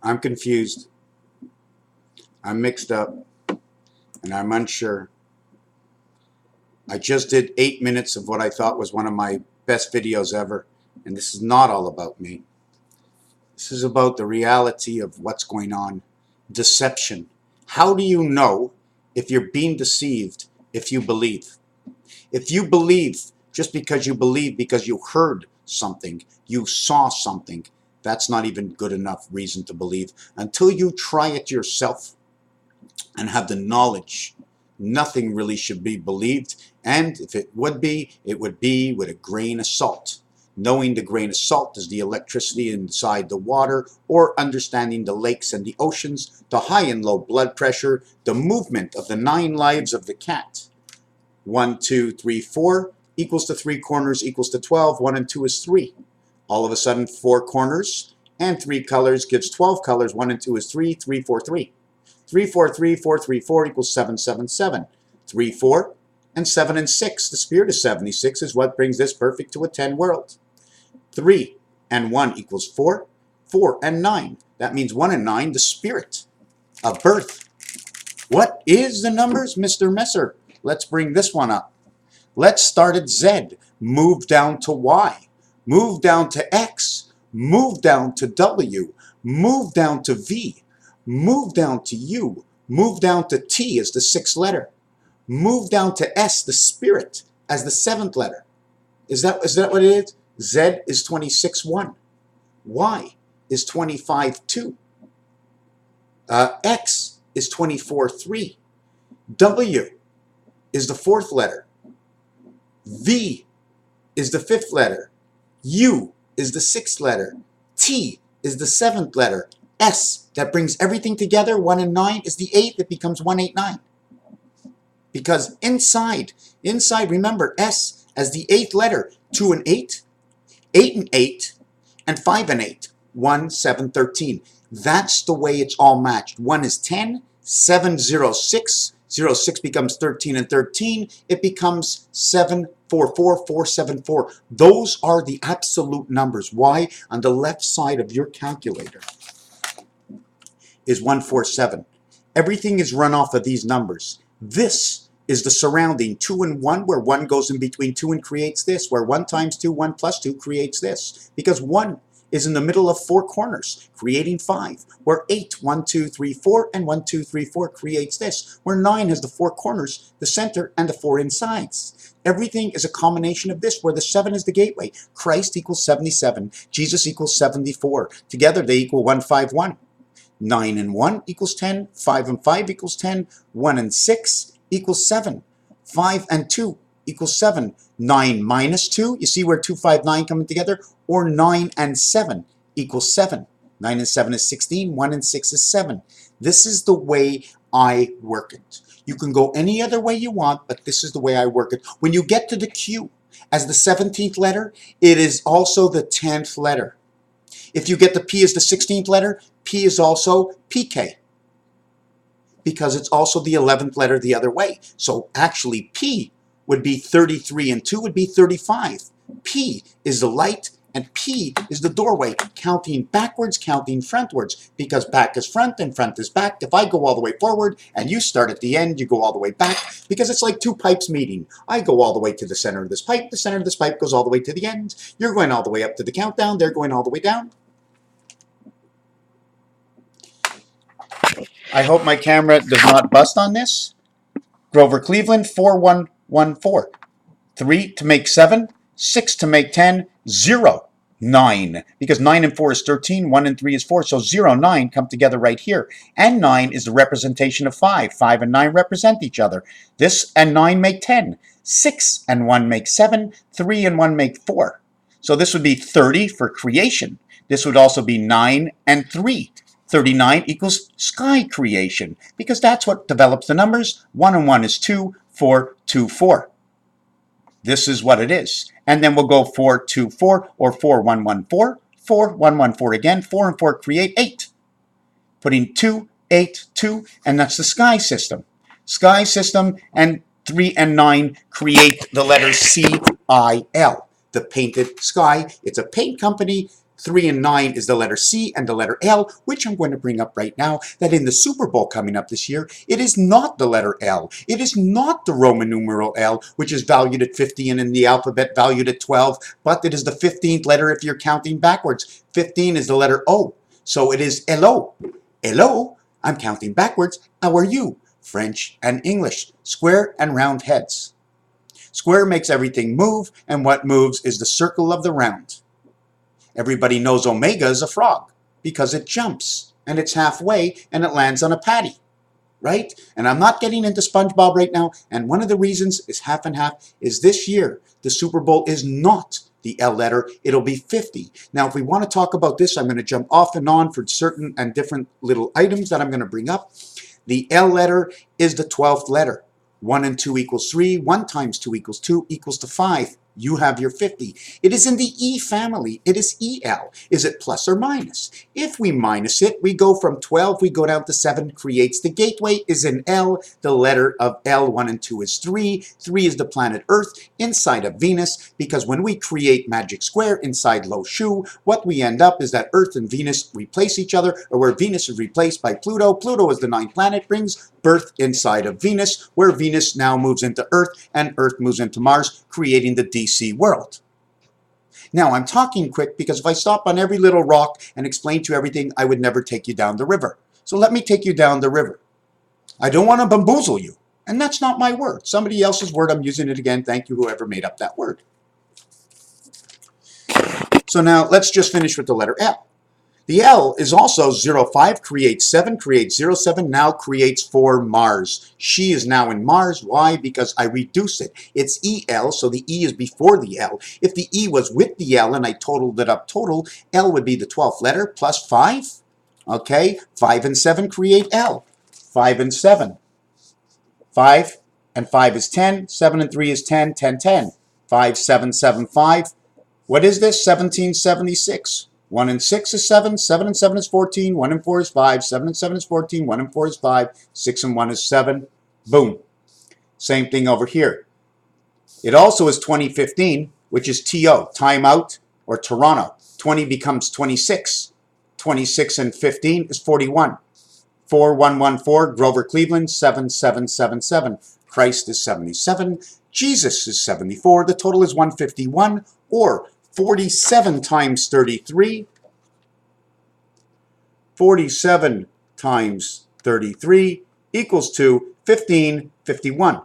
I'm confused, I'm mixed up, and I'm unsure. I just did 8 minutes of what I thought was one of my best videos ever, and this is not all about me. This is about the reality of what's going on. Deception. How do you know if you're being deceived if you believe? If you believe just because you heard something, you saw something, that's not even good enough reason to believe. Until you try it yourself and have the knowledge, nothing really should be believed. And if it would be with a grain of salt. Knowing the grain of salt is the electricity inside the water, or understanding the lakes and the oceans, the high and low blood pressure, the movement of the 9 lives of the cat. 1, 2, 3, 4 equals to 3 corners equals to 12. 1 and 2 is 3. All of a sudden 4 corners and 3 colors gives 12 colors. 1 and 2 is 3. 3, 4, 3. 3, 4, 3, 4, 3, 4 equals 7, 7, 7. 3, 4, and 7 and 6. The spirit of 76 is what brings this perfect to a 10 world. 3 and 1 equals 4. 4 and 9. That means 1 and 9, the spirit of birth. What is the numbers, Mr. Messer? Let's bring this one up. Let's start at Z. Move down to Y. Move down to X. Move down to W. Move down to V. Move down to U. Move down to T as the 6th letter. Move down to S, the spirit, as the 7th letter. Is that what it is? Z is 26, 1. Y is 25, 2. X is 24, 3. W is the 4th letter. V is the 5th letter. U is the 6th letter. T is the 7th letter. S, that brings everything together, 1 and 9, is the 8th. It becomes 189. Because inside, remember, S as the 8th letter, 2 and 8, 8 and 8, and 5 and 8. 1, 7, 13. That's the way it's all matched. 1 is 10, 7, 0, 6. 0, 6 becomes 13 and 13. It becomes 7, 4, 4, 4, 7, 4. Those are the absolute numbers. Why? On the left side of your calculator is 147. Everything is run off of these numbers. This is the surrounding 2 and 1, where 1 goes in between 2 and creates this, where 1 times 2, 1 plus 2 creates this, because 1 is in the middle of 4 corners, creating 5, where 8, 1, 2, 3, 4, and 1, 2, 3, 4 creates this, where 9 has the 4 corners, the center, and the 4 insides. Everything is a combination of this, where the 7 is the gateway. Christ equals 77. Jesus equals 74. Together they equal 151. 9 and 1 equals 10. 5 and 5 equals 10. 1 and 6 equals 7. 5 and 2 equals 7. 9 minus 2, you see where 2, 5, 9 coming together? Or 9 and 7 equals 7. 9 and 7 is 16. 1 and 6 is 7. This is the way I work it. You can go any other way you want, but this is the way I work it. When you get to the Q as the 17th letter, it is also the 10th letter. If you get the P as the 16th letter, P is also PK, because it's also the 11th letter the other way. So actually P would be 33 and 2 would be 35. P is the light and P is the doorway, counting backwards, counting frontwards, because back is front and front is back. If I go all the way forward and you start at the end, you go all the way back, because it's like 2 pipes meeting. I go all the way to the center of this pipe, the center of this pipe goes all the way to the end. You're going all the way up to the countdown, they're going all the way down. I hope my camera does not bust on this. Grover Cleveland, 4114. 3 to make 7, 6 to make 10, 0, 9. Because 9 and 4 is 13, 1 and 3 is 4, so 0, 9 come together right here. And 9 is the representation of 5. 5 and 9 represent each other. This and 9 make 10. 6 and 1 make 7. 3 and 1 make 4. So this would be 30 for creation. This would also be 9 and 3. 39 equals sky creation, because that's what develops the numbers. 1 and 1 is 2, 4, 2, 4. This is what it is. And then we'll go 4, 2, 4, or 4, 1, 1, 4, 4, 1, 1, 4 again. 4 and 4 create 8. Putting 2, 8, 2, and that's the sky system. Sky system, and 3 and 9 create the letter C-I-L, the painted sky. It's a paint company 3 and 9 is the letter C and the letter L, which I'm going to bring up right now, that in the Super Bowl coming up this year, it is not the letter L. It is not the Roman numeral L, which is valued at 50 and in the alphabet valued at 12, but it is the 15th letter if you're counting backwards. 15 is the letter O. So it is hello. Hello, I'm counting backwards. How are you? French and English. Square and round heads. Square makes everything move, and what moves is the circle of the round. Everybody knows omega is a frog because it jumps and it's halfway and it lands on a patty, right? And I'm not getting into SpongeBob right now, and one of the reasons is half and half is this year the Super Bowl is not the L letter, it'll be 50. Now if we want to talk about this, I'm going to jump off and on for certain and different little items that I'm going to bring up. The L letter is the 12th letter. 1 and 2 equals 3. 1 times 2 equals 2 equals to 5. You have your 50. It is in the E family. It is EL. Is it plus or minus? If we minus it, we go from 12, we go down to 7, creates the gateway, is in L. The letter of L, 1 and 2 is 3. 3 is the planet Earth inside of Venus, because when we create magic square inside Lo Shu, what we end up is that Earth and Venus replace each other, or where Venus is replaced by Pluto. Pluto is the 9th planet, brings birth inside of Venus, where Venus now moves into Earth, and Earth moves into Mars, creating the DC world. Now, I'm talking quick because if I stop on every little rock and explain to you everything, I would never take you down the river. So let me take you down the river. I don't want to bamboozle you, and that's not my word. Somebody else's word, I'm using it again. Thank you, whoever made up that word. So now, let's just finish with the letter L. The L is also 05, creates 7, creates 07, now creates 4 Mars. She is now in Mars. Why? Because I reduce it. It's EL, so the E is before the L. If the E was with the L and I totaled it up total, L would be the 12th letter plus 5. Okay, 5 and 7 create L. 5 and 7. 5 and 5 is 10. 7 and 3 is 10. 10, 10. 5, 7, 7, 5. What is this? 1776. 1 and 6 is 7, 7 and 7 is 14, 1 and 4 is 5, 7 and 7 is 14, 1 and 4 is 5, 6 and 1 is 7. Boom. Same thing over here. It also is 2015, which is TO, time out, or Toronto. 20 becomes 26. 26 and 15 is 41. 4114, Grover Cleveland, 7777. Christ is 77. Jesus is 74. The total is 151, or 47 times 33. 47 times 33 equals to 1551.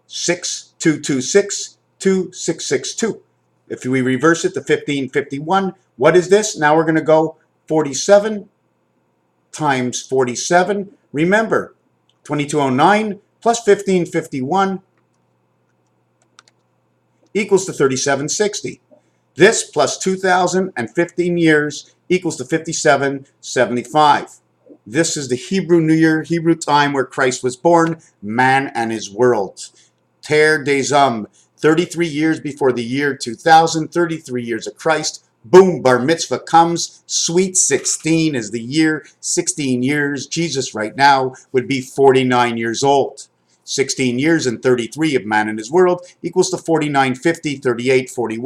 6226, 2662. If we reverse it to 1551, what is this? Now we're going to go 47 times 47. Remember, 2209 plus 1551 equals to 3760. This plus 2,015 years equals to 5775. This is the Hebrew New Year, Hebrew time where Christ was born, man and his world. Ter des Hommes, 33 years before the year 2000, 33 years of Christ. Boom, bar mitzvah comes. Sweet 16 is the year, 16 years. Jesus right now would be 49 years old. 16 years and 33 of man in his world equals to 49, 50, 38, 40,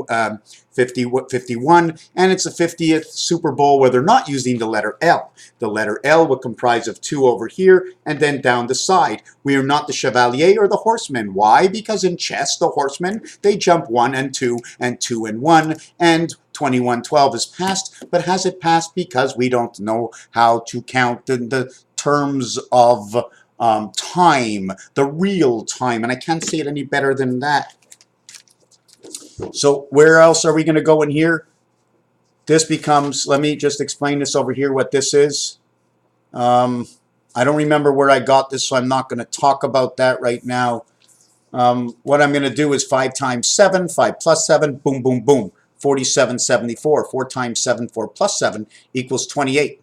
50, 51, and it's the 50th Super Bowl where they're not using the letter L. The letter L would comprise of 2 over here and then down the side. We are not the chevalier or the horseman. Why? Because in chess, the horsemen, they jump 1 and 2 and 2 and 1, and 2112 is passed, but has it passed because we don't know how to count in the terms of time, the real time, and I can't say it any better than that. So where else are we going to go in here? This becomes, let me just explain this over here, what this is. I don't remember where I got this, so I'm not going to talk about that right now. What I'm going to do is 5 times 7, 5 plus 7, boom, boom, boom, 4774. 4 times 7, 4 plus 7 equals 28,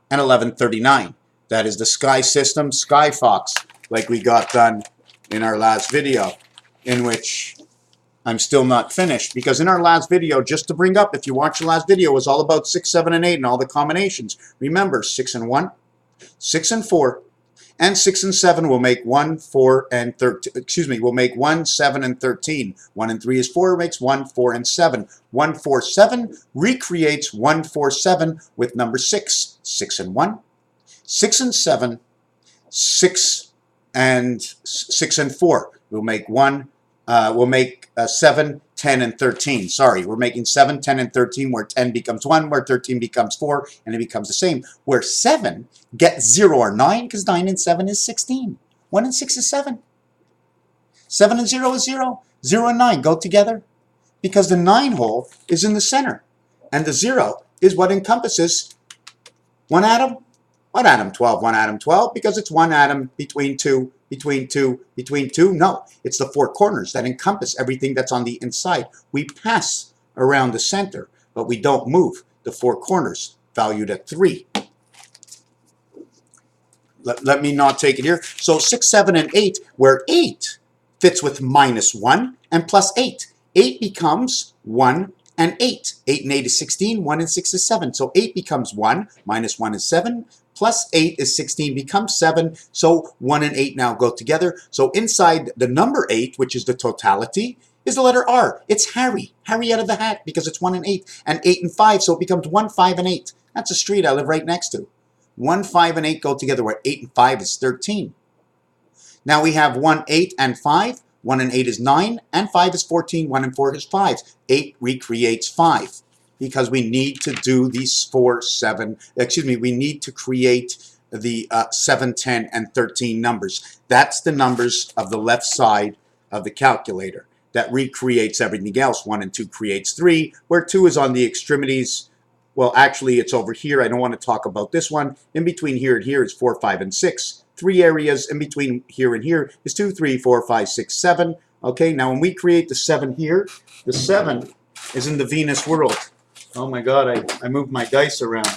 and 1139. That is the sky system, Sky Fox, like we got done in our last video, in which I'm still not finished. Because in our last video, just to bring up, if you watch the last video, it was all about 6, 7, and 8 and all the combinations. Remember, 6 and 1, 6 and 4, And 6 and 7 will make 1, 4, and 13. Excuse me, will make 1, 7, and 13. 1 and 3 is 4, makes 1, 4, and 7. 1, 4, 7 recreates 1, 4, 7 with number 6. 6 and 1, 6 and 7, 6 and 4 will make 7, 10, and 13. Sorry, we're making 7, 10, and 13, where 10 becomes 1, where 13 becomes 4, and it becomes the same. Where 7 gets 0 or 9, because 9 and 7 is 16. 1 and 6 is 7. 7 and 0 is 0. 0 and 9 go together because the 9 hole is in the center. And the 0 is what encompasses one atom. One atom 12, one atom 12, because it's one atom between two, between two, between two. No, it's the four corners that encompass everything that's on the inside. We pass around the center, but we don't move the four corners, valued at 3. Let me not take it here. So 6, 7, and 8, where 8 fits with -1 and +8. 8 becomes 1 and 8. 8 and 8 is 16, 1 and 6 is 7. So 8 becomes 1, -1 is 7, +8 is 16, becomes 7. So 1 and 8 now go together. So inside the number 8, which is the totality, is the letter R. It's Harry. Harry out of the hat, because it's 1 and 8. And 8 and 5, so it becomes 1, 5, and 8. That's a street I live right next to. 1, 5, and 8 go together, where 8 and 5 is 13. Now we have 1, 8, and 5. 1 and 8 is 9, and 5 is 14. 1 and 4 is 5. 8 recreates 5, because we need to do these 4, 7, we need to create the 7, 10, and 13 numbers. That's the numbers of the left side of the calculator. That recreates everything else. 1 and 2 creates 3, where 2 is on the extremities. Well, actually, it's over here. I don't want to talk about this one. In between here and here is 4, 5, and 6. 3 areas in between here and here is 2, 3, 4, 5, 6, 7. Okay, now when we create the 7 here, the 7 is in the Venus world. Oh my God, I moved my dice around.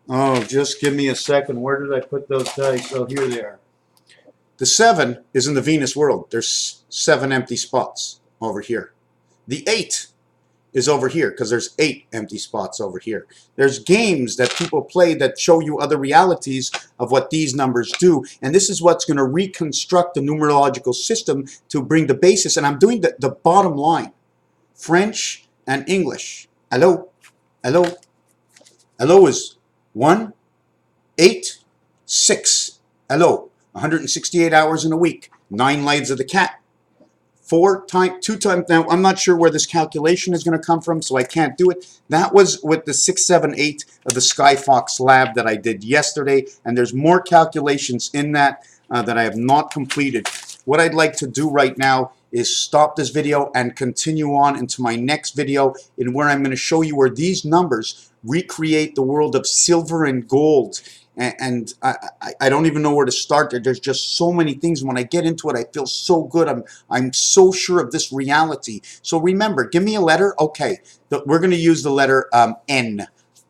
Oh, just give me a second. Where did I put those dice? Oh, here they are. The 7 is in the Venus world. There's 7 empty spots over here. The 8 is over here, because there's 8 empty spots over here. There's games that people play that show you other realities of what these numbers do, and this is what's going to reconstruct the numerological system to bring the basis. And I'm doing the bottom line. French and English. Hello, hello, hello is 1, 8, 6. Hello, 168 hours in a week. 9 lives of the cat. 2 times. Now, I'm not sure where this calculation is going to come from, so I can't do it. That was with the 6, 7, 8 of the Skyfox lab that I did yesterday, and there's more calculations in that that I have not completed. What I'd like to do right now is stop this video and continue on into my next video, in where I'm going to show you where these numbers recreate the world of silver and gold. And I don't even know where to start. There's just so many things. When I get into it, I feel so good. I'm so sure of this reality. So remember, give me a letter. Okay, we're going to use the letter N.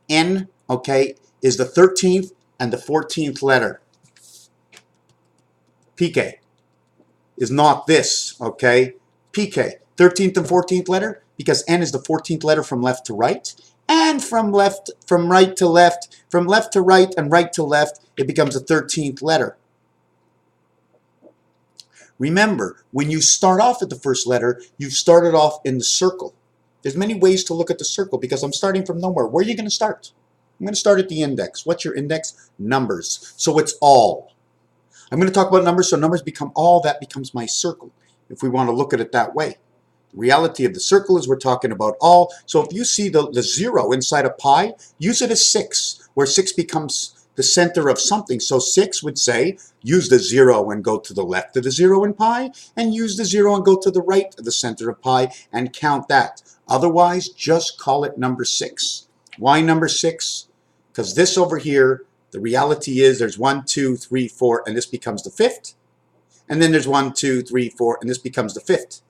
N, okay, is the 13th and the 14th letter. PK is not this, okay? PK, 13th and 14th letter, because N is the 14th letter from left to right. And from right to left, from left to right, and right to left, it becomes a 13th letter. Remember, when you start off at the first letter, you've started off in the circle. There's many ways to look at the circle, because I'm starting from nowhere. Where are you going to start? I'm going to start at the index. What's your index? Numbers. So it's all. I'm going to talk about numbers, so numbers become all. That becomes my circle, if we want to look at it that way. Reality of the circle is we're talking about all. So if you see the 0 inside a pi, use it as 6, where 6 becomes the center of something. So 6 would say, use the 0 and go to the left of the 0 in pi, and use the 0 and go to the right of the center of pi, and count that. Otherwise, just call it number 6. Why number 6? Because this over here, the reality is there's 1, 2, 3, 4, and this becomes the 5th. And then there's 1, 2, 3, 4, and this becomes the 5th.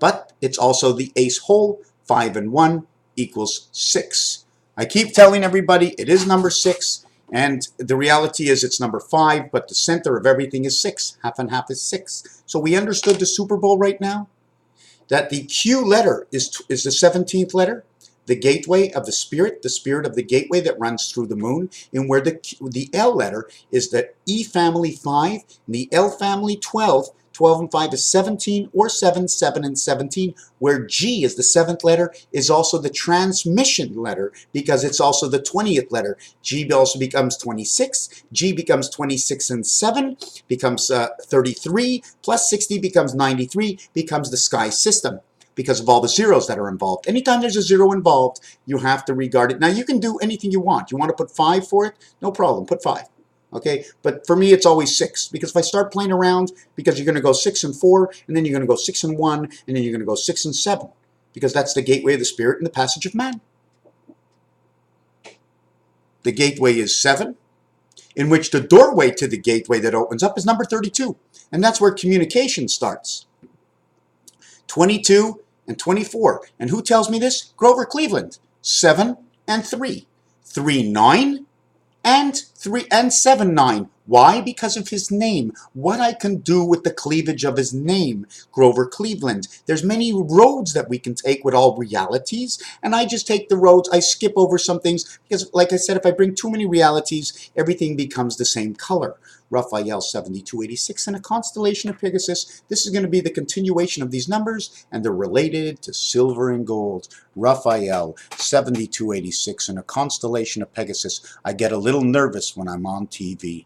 But it's also the ace hole. 5 and 1 equals 6. I keep telling everybody it is number 6, and the reality is it's number 5, but the center of everything is 6. Half and half is 6. So we understood the Super Bowl right now? That the Q letter is the 17th letter. the gateway of the spirit of the gateway that runs through the moon, and where the L letter is the E family 5, and the L family 12. 12 and 5 is 17, or 7, 7 and 17, where G is the 7th letter, is also the transmission letter because it's also the 20th letter. G also becomes 26, G becomes 26 and 7, becomes 33, plus 60 becomes 93, becomes the sky system because of all the zeros that are involved. Anytime there's a zero involved, you have to regard it. Now, you can do anything you want. You want to put 5 for it? No problem, put 5. Okay, but for me it's always 6, because if I start playing around, because you're going to go 6 and 4, and then you're going to go 6 and 1, and then you're going to go 6 and 7, because that's the gateway of the spirit and the passage of man. The gateway is 7, in which the doorway to the gateway that opens up is number 32, and that's where communication starts. 22 and 24, and who tells me this? Grover Cleveland. 7 and 3, 3 9 and 3 and 7 9. Why? Because of his name. What I can do with the cleavage of his name, Grover Cleveland. There's many roads that we can take with all realities, and I just take the roads. I skip over some things because, like I said, if I bring too many realities, everything becomes the same color. Raphael 7286 and a constellation of Pegasus. This is going to be the continuation of these numbers, and they're related to silver and gold. Raphael 7286 and a constellation of Pegasus. I get a little nervous when I'm on TV.